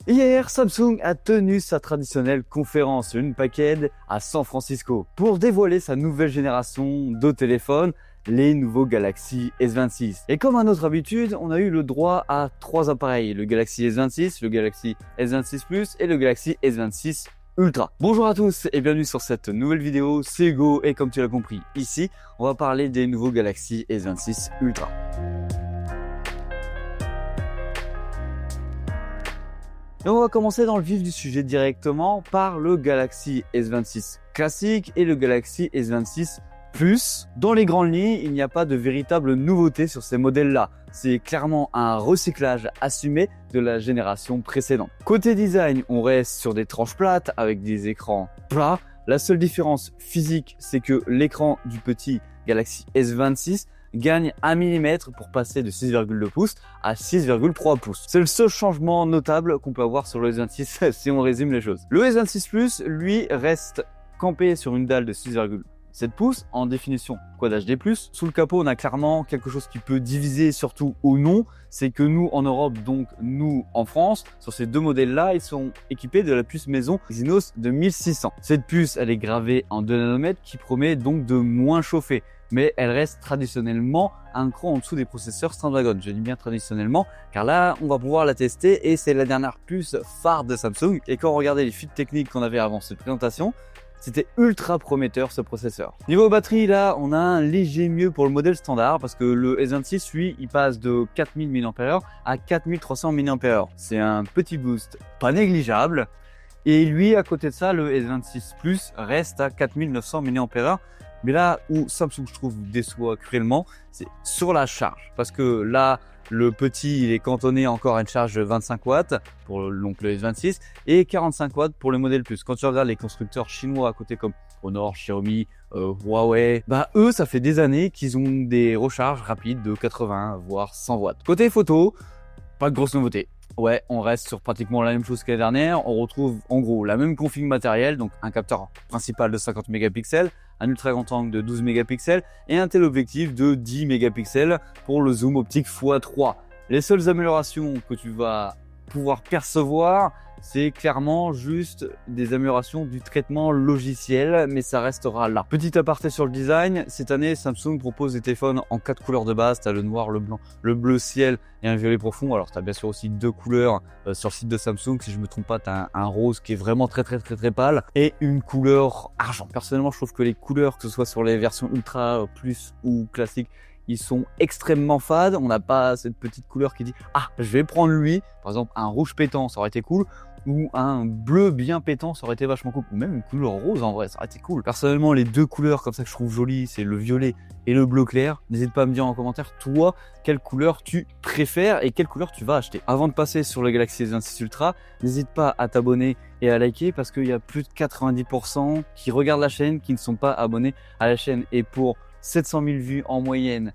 Hier, Samsung a tenu sa traditionnelle conférence Unpacked à San Francisco pour dévoiler sa nouvelle génération de téléphones, les nouveaux Galaxy S26. Et comme à notre habitude, on a eu le droit à 3 appareils, le Galaxy S26, le Galaxy S26 Plus et le Galaxy S26 Ultra. Bonjour à tous et bienvenue sur cette nouvelle vidéo, c'est Hugo et comme tu l'as compris, ici, on va parler des nouveaux Galaxy S26 Ultra. Et on va commencer dans le vif du sujet directement par le Galaxy S26 classique et le Galaxy S26 Plus. Dans les grandes lignes, il n'y a pas de véritable nouveauté sur ces modèles-là. C'est clairement un recyclage assumé de la génération précédente. Côté design, on reste sur des tranches plates avec des écrans plats. La seule différence physique, c'est que l'écran du petit Galaxy S26 gagne 1 mm pour passer de 6,2 pouces à 6,3 pouces. C'est le seul changement notable qu'on peut avoir sur le S26 si on résume les choses. Le S26 Plus, lui, reste campé sur une dalle de 6,7 pouces en définition Quad HD+. Sous le capot, on a clairement quelque chose qui peut diviser surtout ou non. C'est que nous, en Europe, donc nous, en France, sur ces deux modèles-là, ils sont équipés de la puce maison Exynos de 1600. Cette puce, elle est gravée en 2 nanomètres qui promet donc de moins chauffer. Mais elle reste traditionnellement un cran en dessous des processeurs Snapdragon. Je dis bien traditionnellement, car là, on va pouvoir la tester et c'est la dernière puce phare de Samsung. Et quand on regardait les feeds techniques qu'on avait avant cette présentation, c'était ultra prometteur ce processeur. Niveau batterie, là, on a un léger mieux pour le modèle standard parce que le S26, lui, il passe de 4000 mAh à 4300 mAh. C'est un petit boost pas négligeable. Et lui, à côté de ça, le S26 Plus reste à 4900 mAh. Mais là où Samsung, je trouve, déçoit cruellement, c'est sur la charge. Parce que là, le petit, il est cantonné encore à une charge de 25 watts pour donc le S26 et 45 watts pour le modèle Plus. Quand tu regardes les constructeurs chinois à côté comme Honor, Xiaomi, Huawei, bah eux, ça fait des années qu'ils ont des recharges rapides de 80 voire 100 watts. Côté photo, pas de grosse nouveauté. Ouais, on reste sur pratiquement la même chose que l'année dernière. On retrouve en gros la même config matérielle, donc un capteur principal de 50 mégapixels, un ultra grand angle de 12 mégapixels et un téléobjectif de 10 mégapixels pour le zoom optique x3. Les seules améliorations que tu vas pouvoir percevoir, c'est clairement juste des améliorations du traitement logiciel, mais ça restera là. Petit aparté sur le design, cette année Samsung propose des téléphones en 4 couleurs de base, tu as le noir, le blanc, le bleu ciel et un violet profond. Alors tu as bien sûr aussi 2 couleurs sur le site de Samsung, si je me trompe pas, tu as un rose qui est vraiment très pâle et une couleur argent. Personnellement, je trouve que les couleurs, que ce soit sur les versions ultra, plus ou classiques, ils sont extrêmement fades. On n'a pas cette petite couleur qui dit « Ah, je vais prendre lui ». Par exemple, un rouge pétant, ça aurait été cool. Ou un bleu bien pétant, ça aurait été vachement cool. Ou même une couleur rose, en vrai, ça aurait été cool. Personnellement, les deux couleurs comme ça que je trouve jolies, c'est le violet et le bleu clair. N'hésite pas à me dire en commentaire, toi, quelle couleur tu préfères et quelle couleur tu vas acheter. Avant de passer sur le Galaxy S26 Ultra, n'hésite pas à t'abonner et à liker parce qu'il y a plus de 90% qui regardent la chaîne, qui ne sont pas abonnés à la chaîne. Et pour 700 000 vues en moyenne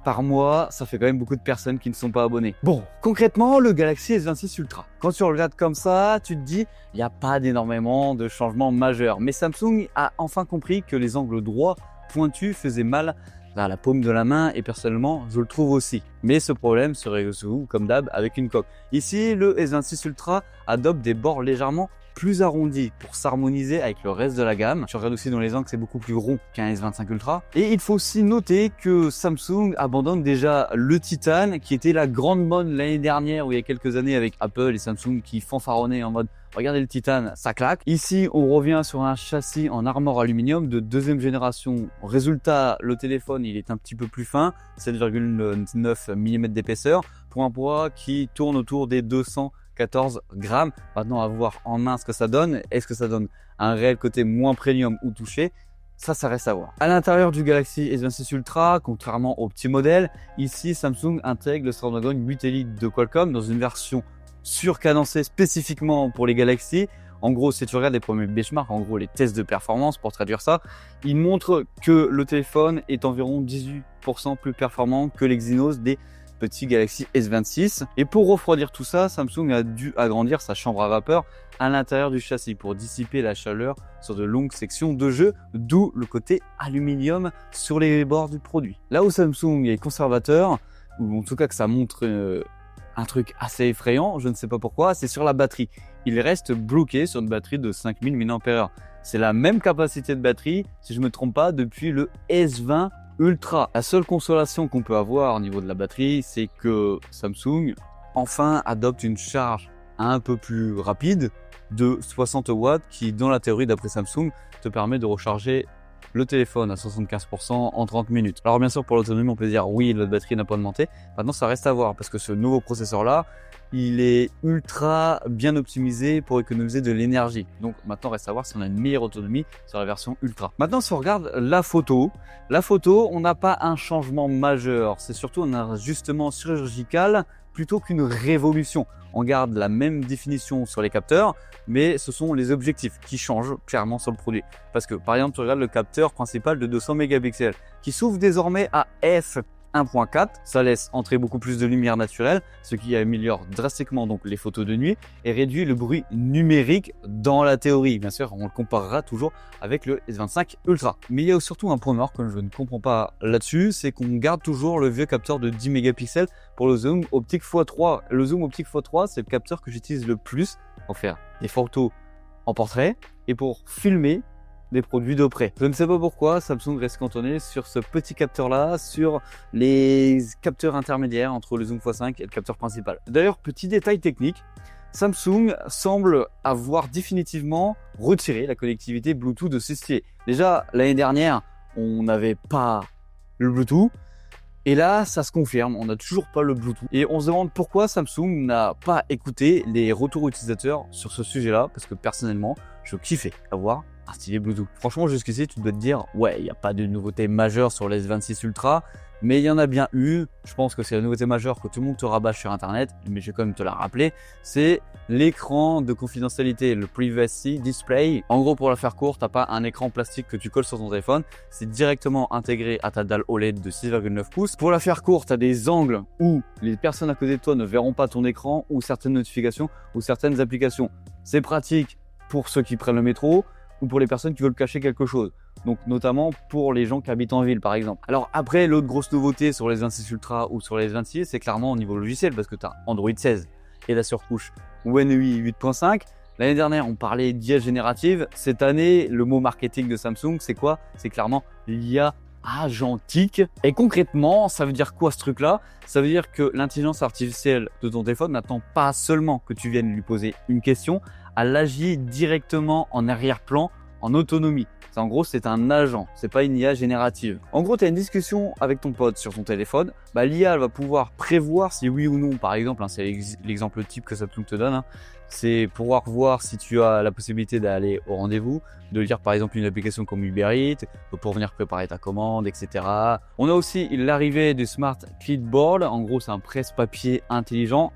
par mois, ça fait quand même beaucoup de personnes qui ne sont pas abonnées. Bon, concrètement, le Galaxy S26 Ultra. Quand tu regardes comme ça, tu te dis, il n'y a pas d'énormément de changements majeurs. Mais Samsung a enfin compris que les angles droits pointus faisaient mal à la paume de la main et personnellement, je le trouve aussi. Mais ce problème se résout comme d'hab avec une coque. Ici, le S26 Ultra adopte des bords légèrement plus arrondi pour s'harmoniser avec le reste de la gamme. Tu regardes aussi dans les angles, c'est beaucoup plus rond qu'un S25 Ultra. Et il faut aussi noter que Samsung abandonne déjà le titane qui était la grande mode l'année dernière ou il y a quelques années avec Apple et Samsung qui fanfaronnaient en mode regardez le titane, ça claque. Ici, on revient sur un châssis en armor aluminium de deuxième génération. Résultat, le téléphone, il est un petit peu plus fin, 7,9 mm d'épaisseur pour un poids qui tourne autour des 214 grammes. Maintenant, à voir en main ce que ça donne. Est-ce que ça donne un réel côté moins premium ou touché? Ça reste à voir. À l'intérieur du Galaxy S26 Ultra, contrairement au petit modèle, ici, Samsung intègre le Snapdragon 8 Elite de Qualcomm dans une version surcadencée spécifiquement pour les Galaxy. En gros, si tu regardes les premiers benchmarks, en gros les tests de performance pour traduire ça, ils montrent que le téléphone est environ 18% plus performant que l'Exynos des petits Galaxy S26. Et pour refroidir tout ça, Samsung a dû agrandir sa chambre à vapeur à l'intérieur du châssis pour dissiper la chaleur sur de longues sections de jeu, d'où le côté aluminium sur les bords du produit. Là où Samsung est conservateur, ou en tout cas que ça montre un truc assez effrayant, je ne sais pas pourquoi, c'est sur la batterie. Il reste bloqué sur une batterie de 5000 mAh. C'est la même capacité de batterie, si je ne me trompe pas, depuis le S20 Ultra. La seule consolation qu'on peut avoir au niveau de la batterie, c'est que Samsung enfin adopte une charge un peu plus rapide de 60 watts qui, dans la théorie d'après Samsung, te permet de recharger le téléphone à 75% en 30 minutes. Alors bien sûr, pour l'autonomie, on peut dire oui, la batterie n'a pas augmenté. Maintenant, ça reste à voir parce que ce nouveau processeur-là, il est ultra bien optimisé pour économiser de l'énergie. Donc maintenant, reste à voir si on a une meilleure autonomie sur la version Ultra. Maintenant, si on regarde la photo, on n'a pas un changement majeur. C'est surtout un ajustement chirurgical plutôt qu'une révolution. On garde la même définition sur les capteurs, mais ce sont les objectifs qui changent clairement sur le produit. Parce que par exemple, tu regardes le capteur principal de 200 mégapixels qui s'ouvre désormais à f1.4, ça laisse entrer beaucoup plus de lumière naturelle, ce qui améliore drastiquement donc les photos de nuit et réduit le bruit numérique dans la théorie. Bien sûr, on le comparera toujours avec le S25 Ultra. Mais il y a surtout un point noir que je ne comprends pas là-dessus, c'est qu'on garde toujours le vieux capteur de 10 mégapixels pour le zoom optique x3. Le zoom optique x3, c'est le capteur que j'utilise le plus pour faire des photos en portrait et pour filmer des produits de près. Je ne sais pas pourquoi Samsung reste cantonné sur ce petit capteur là, sur les capteurs intermédiaires entre le zoom x5 et le capteur principal. D'ailleurs, petit détail technique, Samsung semble avoir définitivement retiré la connectivité Bluetooth de ses styles. Déjà, l'année dernière, on n'avait pas le Bluetooth. Et là, ça se confirme, on n'a toujours pas le Bluetooth. Et on se demande pourquoi Samsung n'a pas écouté les retours utilisateurs sur ce sujet-là, parce que personnellement, je kiffais avoir un stylet Bluetooth. Franchement, jusqu'ici, tu dois te dire, ouais, il n'y a pas de nouveauté majeure sur le S26 Ultra, mais il y en a bien eu. Je pense que c'est la nouveauté majeure que tout le monde te rabâche sur Internet, mais je vais quand même te la rappeler. C'est l'écran de confidentialité, le Privacy Display. En gros, pour la faire courte, t'as pas un écran plastique que tu colles sur ton téléphone. C'est directement intégré à ta dalle OLED de 6,9 pouces. Pour la faire courte, t'as des angles où les personnes à côté de toi ne verront pas ton écran ou certaines notifications ou certaines applications. C'est pratique pour ceux qui prennent le métro ou pour les personnes qui veulent cacher quelque chose. Donc notamment pour les gens qui habitent en ville par exemple. Alors après, l'autre grosse nouveauté sur les 26 Ultra ou sur les 26, c'est clairement au niveau logiciel parce que tu as Android 16 et la surcouche One UI 8.5. L'année dernière, on parlait d'IA générative. Cette année, le mot marketing de Samsung, c'est quoi? C'est clairement l'IA agentique. Et concrètement, ça veut dire quoi ce truc-là? Ça veut dire que l'intelligence artificielle de ton téléphone n'attend pas seulement que tu viennes lui poser une question, elle agit directement en arrière-plan, en autonomie. En gros, c'est un agent, c'est pas une IA générative. En gros, tu as une discussion avec ton pote sur ton téléphone, l'IA elle va pouvoir prévoir si oui ou non, par exemple, c'est l'exemple type que Samsung te donne, c'est pouvoir voir si tu as la possibilité d'aller au rendez-vous, de lire par exemple une application comme Uber Eats, pour venir préparer ta commande, etc. On a aussi l'arrivée du Smart Clipboard, en gros c'est un presse-papier intelligent.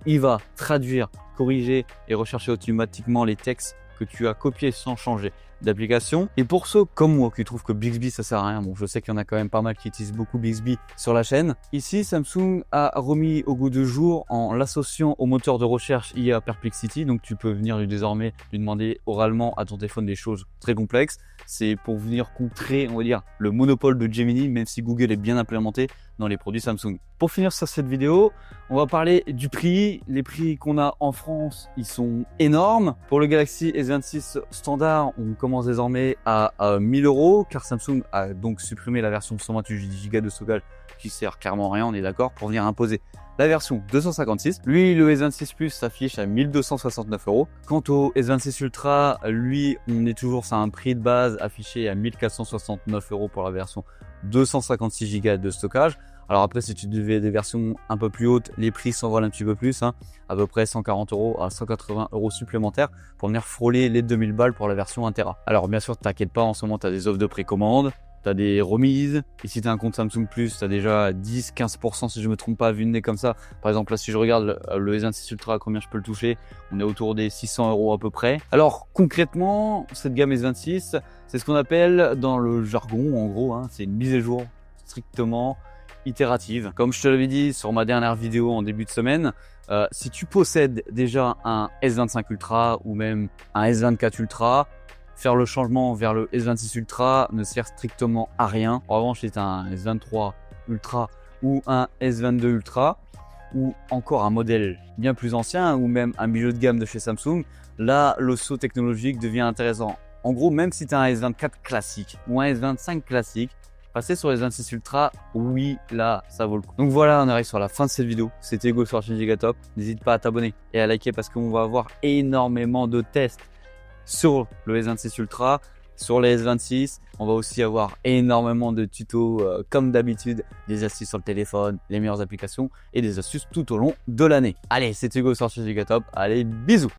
Il va traduire, corriger et rechercher automatiquement les textes que tu as copiés sans changer d'application. Et pour ceux comme moi qui trouvent que Bixby ça sert à rien, bon je sais qu'il y en a quand même pas mal qui utilisent beaucoup Bixby sur la chaîne. Ici Samsung a remis au goût du jour en l'associant au moteur de recherche IA Perplexity, donc tu peux venir désormais lui demander oralement à ton téléphone des choses très complexes. C'est pour venir contrer, on va dire, le monopole de Gemini, même si Google est bien implémenté dans les produits Samsung. Pour finir sur cette vidéo, on va parler du prix. Les prix qu'on a en France, ils sont énormes. Pour le Galaxy S26 standard, on commence désormais à 1000 €, car Samsung a donc supprimé la version 128 Go de stockage qui sert clairement à rien, on est d'accord, pour venir imposer la version 256. Lui, le S26 Plus s'affiche à 1269 €. Quant au S26 Ultra, lui, on est toujours sur un prix de base affiché à 1469 € pour la version 256 Go de stockage. Alors après, si tu devais des versions un peu plus hautes, les prix s'envolent un petit peu plus, à peu près 140 € à 180 € supplémentaires pour venir frôler les 2000 balles pour la version 1 Tera. Alors bien sûr, t'inquiète pas, en ce moment, tu as des offres de précommande, tu as des remises, et si tu as un compte Samsung Plus, tu as déjà 10-15% si je me trompe pas, vu le nez comme ça. Par exemple, là, si je regarde le S26 Ultra, combien je peux le toucher, on est autour des 600 € à peu près. Alors concrètement, cette gamme S26, c'est ce qu'on appelle dans le jargon, en gros, c'est une mise à jour strictement itérative. Comme je te l'avais dit sur ma dernière vidéo en début de semaine, si tu possèdes déjà un S25 Ultra ou même un S24 Ultra, faire le changement vers le S26 Ultra ne sert strictement à rien. En revanche, si tu as un S23 Ultra ou un S22 Ultra, ou encore un modèle bien plus ancien ou même un milieu de gamme de chez Samsung, là, le saut technologique devient intéressant. En gros, même si tu as un S24 classique ou un S25 classique, passer sur les S26 Ultra, oui, là, ça vaut le coup. Donc voilà, on arrive sur la fin de cette vidéo. C'était Hugo sur Gigatop. N'hésite pas à t'abonner et à liker parce qu'on va avoir énormément de tests sur le S26 Ultra, sur les S26. On va aussi avoir énormément de tutos comme d'habitude, des astuces sur le téléphone, les meilleures applications et des astuces tout au long de l'année. Allez, c'était Hugo sur Gigatop. Allez, bisous!